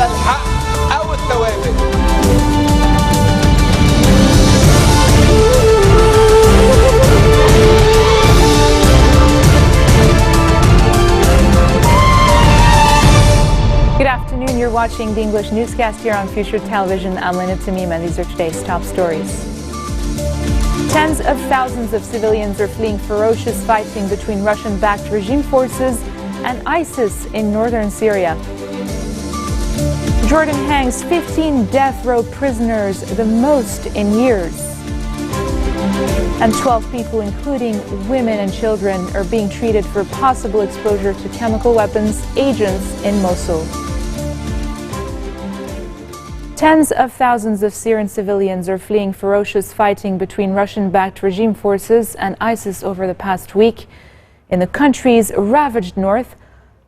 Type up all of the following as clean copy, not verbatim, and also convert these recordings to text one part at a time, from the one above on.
على الحق أو الثوابت. Good afternoon. You're watching the English newscast here on Future Television. I'm Lena Tamim, and these are today's top stories. Tens of thousands of civilians are fleeing ferocious fighting between Russian-backed regime forces and ISIS in northern Syria. Jordan hangs 15 death row prisoners, the most in years. And 12 people, including women and children, are being treated for possible exposure to chemical weapons agents in Mosul. Tens of thousands of Syrian civilians are fleeing ferocious fighting between Russian-backed regime forces and ISIS over the past week. In the country's ravaged north,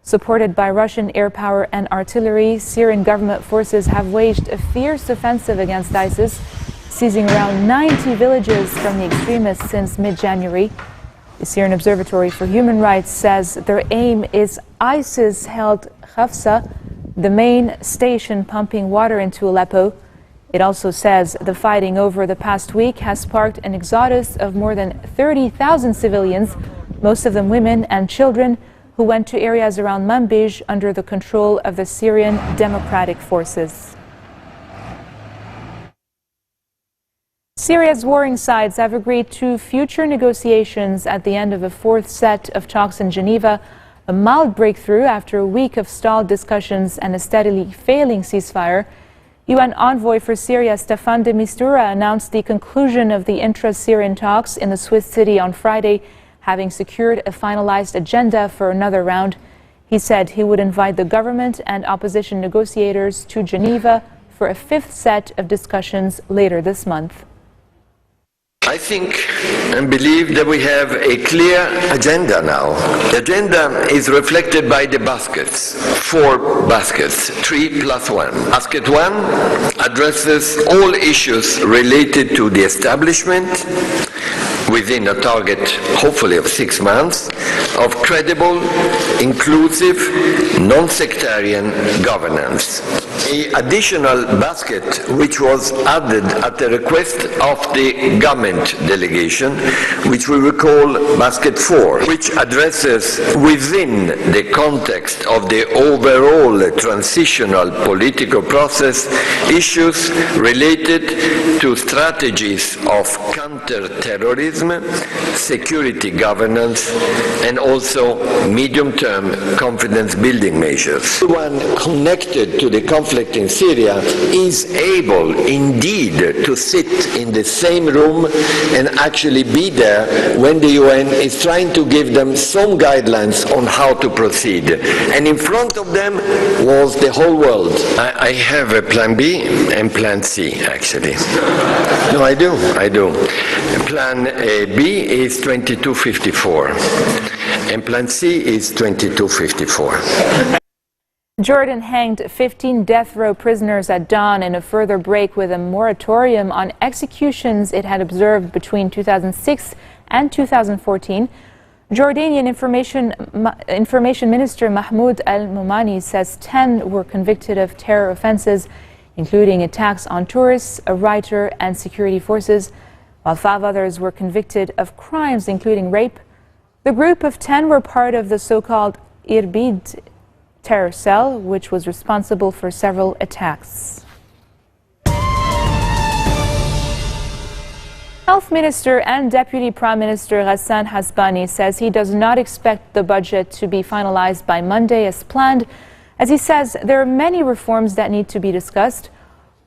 supported by Russian air power and artillery, Syrian government forces have waged a fierce offensive against ISIS, seizing around 90 villages from the extremists since mid-January. The Syrian Observatory for Human Rights says their aim is ISIS-held Hafsa, the main station pumping water into Aleppo. It also says the fighting over the past week has sparked an exodus of more than 30,000 civilians, most of them women and children, who went to areas around Manbij under the control of the Syrian Democratic Forces. Syria's warring sides have agreed to future negotiations at the end of a fourth set of talks in Geneva, a mild breakthrough after a week of stalled discussions and a steadily failing ceasefire. UN envoy for Syria Staffan de Mistura announced the conclusion of the intra-Syrian talks in the Swiss city on Friday, having secured a finalized agenda for another round. He said he would invite the government and opposition negotiators to Geneva for a fifth set of discussions later this month. I think and believe that we have a clear agenda now. The agenda is reflected by the baskets, 4 baskets, 3 plus 1. Basket 1 addresses all issues related to the establishment, within a target, hopefully of 6 months, of credible, inclusive, non-sectarian governance. An additional basket, which was added at the request of the government delegation, which we will call basket 4, which addresses within the context of the overall transitional political process issues related to strategies of counter-terrorism, security governance, and also medium-term confidence-building measures. One connected to the conflict in Syria is able indeed to sit in the same room and actually be there when the UN is trying to give them some guidelines on how to proceed. And in front of them was the whole world. I have a plan B and plan C, actually. No, I do. Plan B is 2254 and plan C is 2254. Jordan hanged 15 death row prisoners at dawn in a further break with a moratorium on executions it had observed between 2006 and 2014. Jordanian Information Minister Mahmoud al-Momani says 10 were convicted of terror offenses, including attacks on tourists, a writer, and security forces, while 5 others were convicted of crimes including rape. The group of 10 were part of the so-called Irbid terror cell, which was responsible for several attacks. Health Minister and Deputy Prime Minister Ghassan Hasbani says he does not expect the budget to be finalized by Monday as planned, as he says there are many reforms that need to be discussed.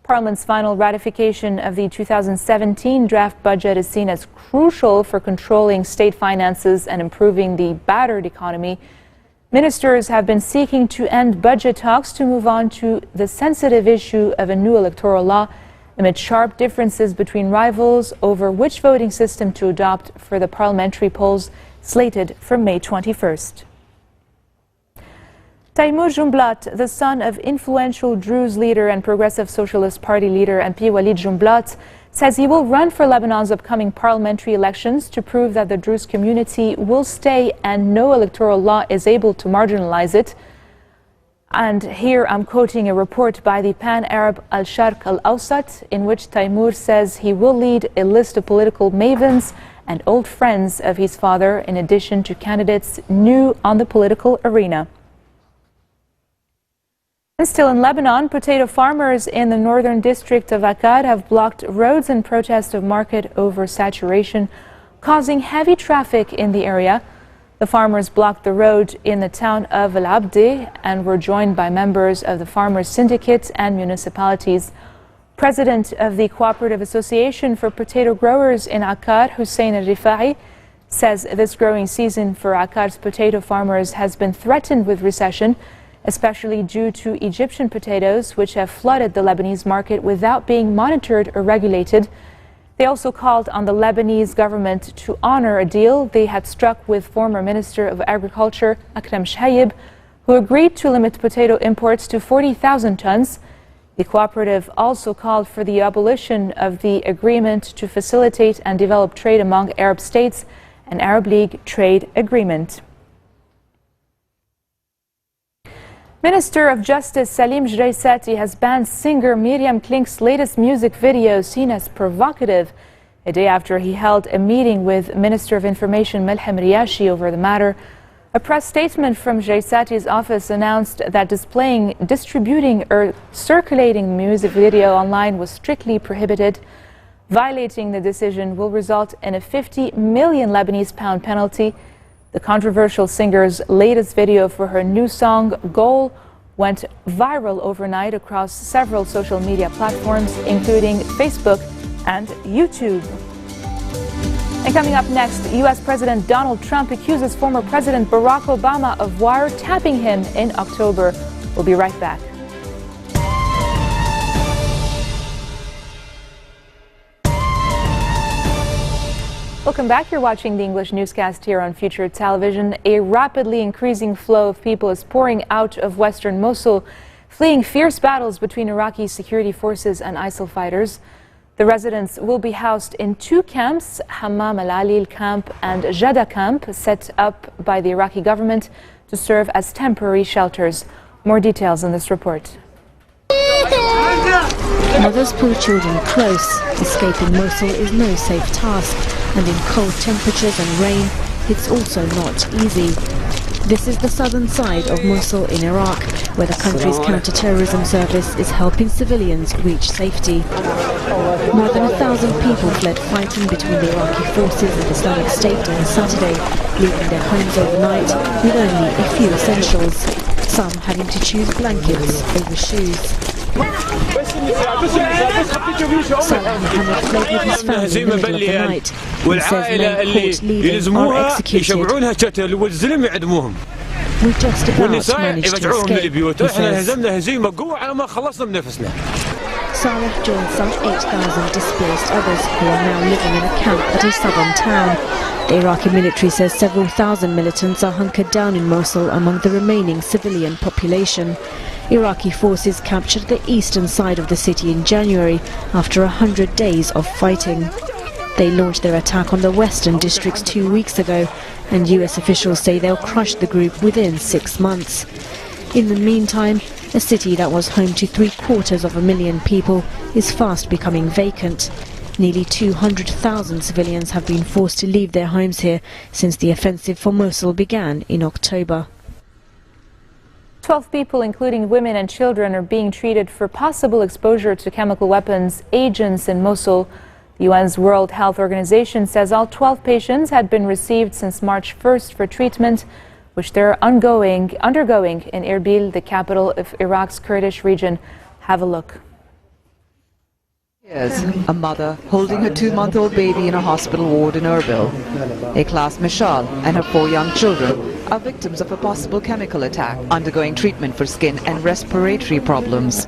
Parliament's final ratification of the 2017 draft budget is seen as crucial for controlling state finances and improving the battered economy. Ministers have been seeking to end budget talks to move on to the sensitive issue of a new electoral law, amid sharp differences between rivals over which voting system to adopt for the parliamentary polls slated for May 21st. Taimour Jumblat, the son of influential Druze leader and Progressive Socialist Party leader MP Walid Jumblat, says he will run for Lebanon's upcoming parliamentary elections to prove that the Druze community will stay and no electoral law is able to marginalize it. And here I'm quoting a report by the Pan-Arab Al-Sharq Al-Awsat, in which Taimur says he will lead a list of political mavens and old friends of his father, in addition to candidates new on the political arena. And still in Lebanon, potato farmers in the northern district of Akkad have blocked roads in protest of market oversaturation, causing heavy traffic in the area. The farmers blocked the road in the town of Al Abdi and were joined by members of the farmers' syndicates and municipalities. President of the Cooperative Association for Potato Growers in Akkad, Hussein Al-Rifa'i, says this growing season for Akkad's potato farmers has been threatened with recession, especially due to Egyptian potatoes, which have flooded the Lebanese market without being monitored or regulated. They also called on the Lebanese government to honor a deal they had struck with former Minister of Agriculture Akram Shayib, who agreed to limit potato imports to 40,000 tons. The cooperative also called for the abolition of the agreement to facilitate and develop trade among Arab states, an Arab League trade agreement. Minister of Justice Salim Jraysati has banned singer Miriam Klink's latest music video, seen as provocative, a day after he held a meeting with Minister of Information Melhem Riashi over the matter. A press statement from Jraysati's office announced that distributing or circulating the music video online was strictly prohibited. Violating the decision will result in a 50 million Lebanese pound penalty. The controversial singer's latest video for her new song, Goal, went viral overnight across several social media platforms, including Facebook and YouTube. And coming up next, U.S. President Donald Trump accuses former President Barack Obama of wiretapping him in October. We'll be right back. Welcome back. You're watching the English newscast here on Future Television. A rapidly increasing flow of people is pouring out of western Mosul, fleeing fierce battles between Iraqi security forces and ISIL fighters. The residents will be housed in two camps, Hammam al-Alil camp and Jada camp, set up by the Iraqi government to serve as temporary shelters. More details in this report. Mothers pull children close. Escaping Mosul is no safe task, and in cold temperatures and rain, it's also not easy. This is the southern side of Mosul in Iraq, where the country's counter-terrorism service is helping civilians reach safety. More than 1,000 people fled fighting between the Iraqi forces and Islamic State on Saturday, leaving their homes overnight with only a few essentials, some having to choose blankets over shoes. Salah Mohammed fled with his family in the middle of the night. He says men caught leaving are executed. We just about managed to escape, he says. Salah joined some 8,000 displaced others who are now living in a camp at a southern town. The Iraqi military says several thousand militants are hunkered down in Mosul among the remaining civilian population. Iraqi forces captured the eastern side of the city in January after 100 days of fighting. They launched their attack on the western districts 2 weeks ago, and US officials say they'll crush the group within 6 months. In the meantime, a city that was home to 750,000 people is fast becoming vacant. Nearly 200,000 civilians have been forced to leave their homes here since the offensive for Mosul began in October. 12 people, including women and children, are being treated for possible exposure to chemical weapons agents in Mosul. The UN's World Health Organization says all 12 patients had been received since March 1st for treatment, which they're undergoing in Erbil, the capital of Iraq's Kurdish region. Have a look. Here's a mother holding her 2-month-old baby in a hospital ward in Erbil. Ikhlas Mishal and her 4 young children are victims of a possible chemical attack, undergoing treatment for skin and respiratory problems.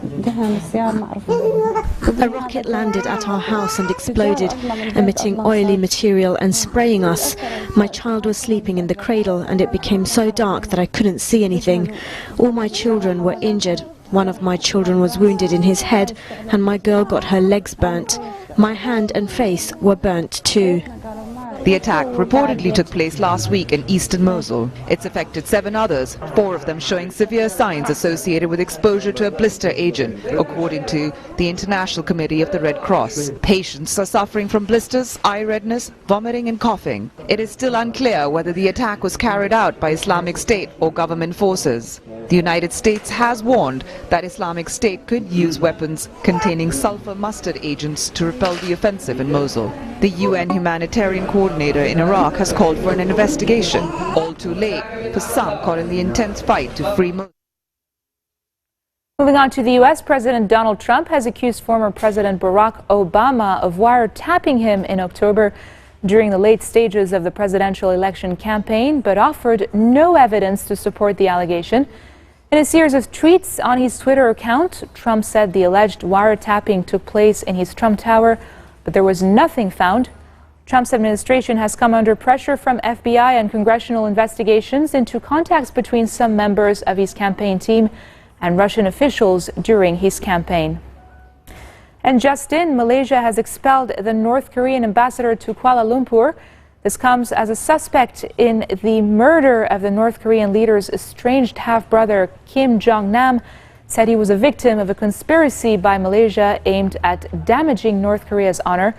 A rocket landed at our house and exploded, emitting oily material and spraying us. My child was sleeping in the cradle and it became so dark that I couldn't see anything. All my children were injured. One of my children was wounded in his head and my girl got her legs burnt. My hand and face were burnt too. The attack reportedly took place last week in eastern Mosul. It's affected 7 others, 4 of them showing severe signs associated with exposure to a blister agent, according to the International Committee of the Red Cross. Patients are suffering from blisters, eye redness, vomiting and coughing. It is still unclear whether the attack was carried out by Islamic State or government forces. The United States has warned that Islamic State could use weapons containing sulfur mustard agents to repel the offensive in Mosul. The UN humanitarian coordinator in Iraq has called for an investigation, all too late for some caught in the intense fight to free Mosul. Moving on to the U.S., President Donald Trump has accused former President Barack Obama of wiretapping him in October during the late stages of the presidential election campaign, but offered no evidence to support the allegation. In a series of tweets on his Twitter account, Trump said the alleged wiretapping took place in his Trump Tower, but there was nothing found. Trump's administration has come under pressure from FBI and congressional investigations into contacts between some members of his campaign team and Russian officials during his campaign. And just in, Malaysia has expelled the North Korean ambassador to Kuala Lumpur. This comes as a suspect in the murder of the North Korean leader's estranged half-brother Kim Jong-nam said he was a victim of a conspiracy by Malaysia aimed at damaging North Korea's honor.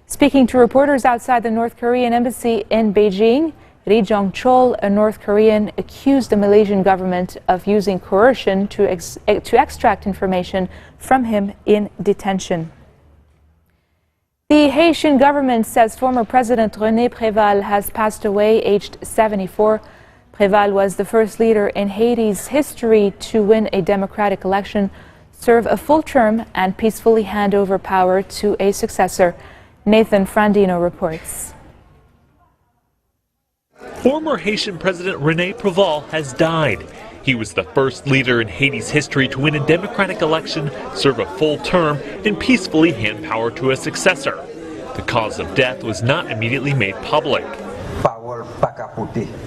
Speaking to reporters outside the North Korean embassy in Beijing, Ri Jong-chol, a North Korean, accused the Malaysian government of using coercion to extract information from him in detention. The Haitian government says former President René Préval has passed away, aged 74. Préval was the first leader in Haiti's history to win a democratic election, serve a full term, and peacefully hand over power to a successor. Nathan Frandino reports. Former Haitian President René Préval has died. He was the first leader in Haiti's history to win a democratic election, serve a full term, and peacefully hand power to a successor. The cause of death was not immediately made public.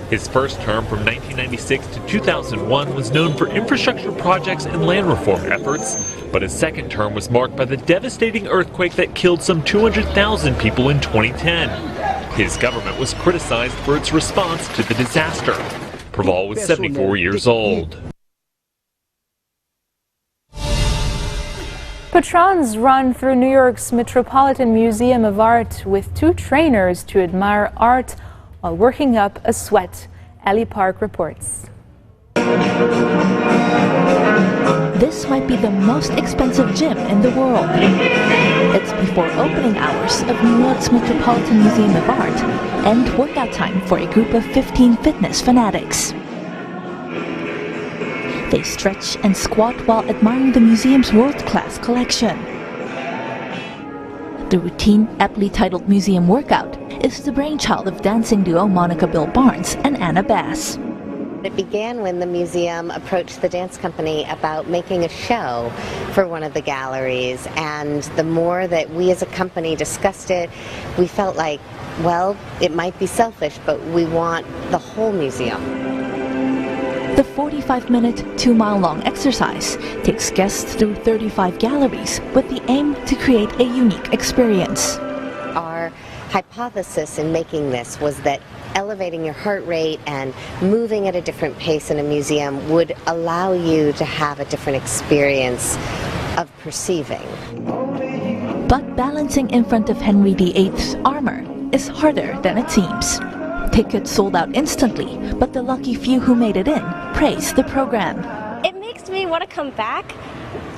His first term from 1996 to 2001 was known for infrastructure projects and land reform efforts, but his second term was marked by the devastating earthquake that killed some 200,000 people in 2010. His government was criticized for its response to the disaster. Préval was 74 years old. Patrons run through New York's Metropolitan Museum of Art with 2 trainers to admire art while working up a sweat. Ellie Park reports. This might be the most expensive gym in the world. It's before opening hours of New York's Metropolitan Museum of Art and workout time for a group of 15 fitness fanatics. They stretch and squat while admiring the museum's world-class collection. The routine, aptly titled Museum Workout, is the brainchild of dancing duo Monica Bill Barnes and Anna Bass. It began when the museum approached the dance company about making a show for one of the galleries, and the more that we as a company discussed it, we felt like, well, it might be selfish, but we want the whole museum. The 45-minute, 2-mile-long exercise takes guests through 35 galleries with the aim to create a unique experience. Our hypothesis in making this was that elevating your heart rate and moving at a different pace in a museum would allow you to have a different experience of perceiving. But balancing in front of Henry VIII's armor is harder than it seems. Tickets sold out instantly, but the lucky few who made it in praised the program. It makes me want to come back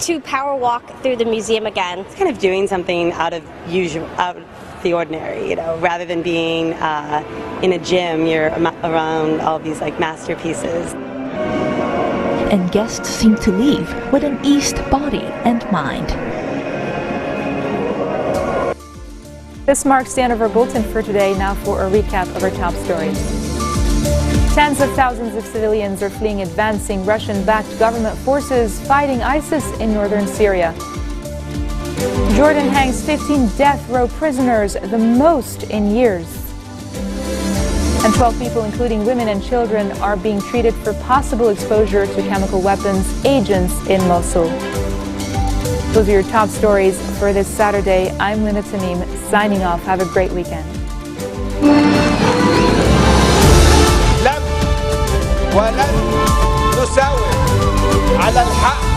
to power walk through the museum again. It's kind of doing something out of the ordinary, you know, rather than being in a gym, you're around all these like masterpieces. And guests seem to leave with an eased body and mind. This marks the end of our bulletin for today. Now for a recap of our top stories. Tens of thousands of civilians are fleeing advancing Russian-backed government forces fighting ISIS in northern Syria. Jordan hangs 15 death row prisoners, the most in years. And 12 people, including women and children, are being treated for possible exposure to chemical weapons agents in Mosul. Those are your top stories for this Saturday. I'm Linda Tamim, signing off. Have a great weekend. ولن نساوم على الحق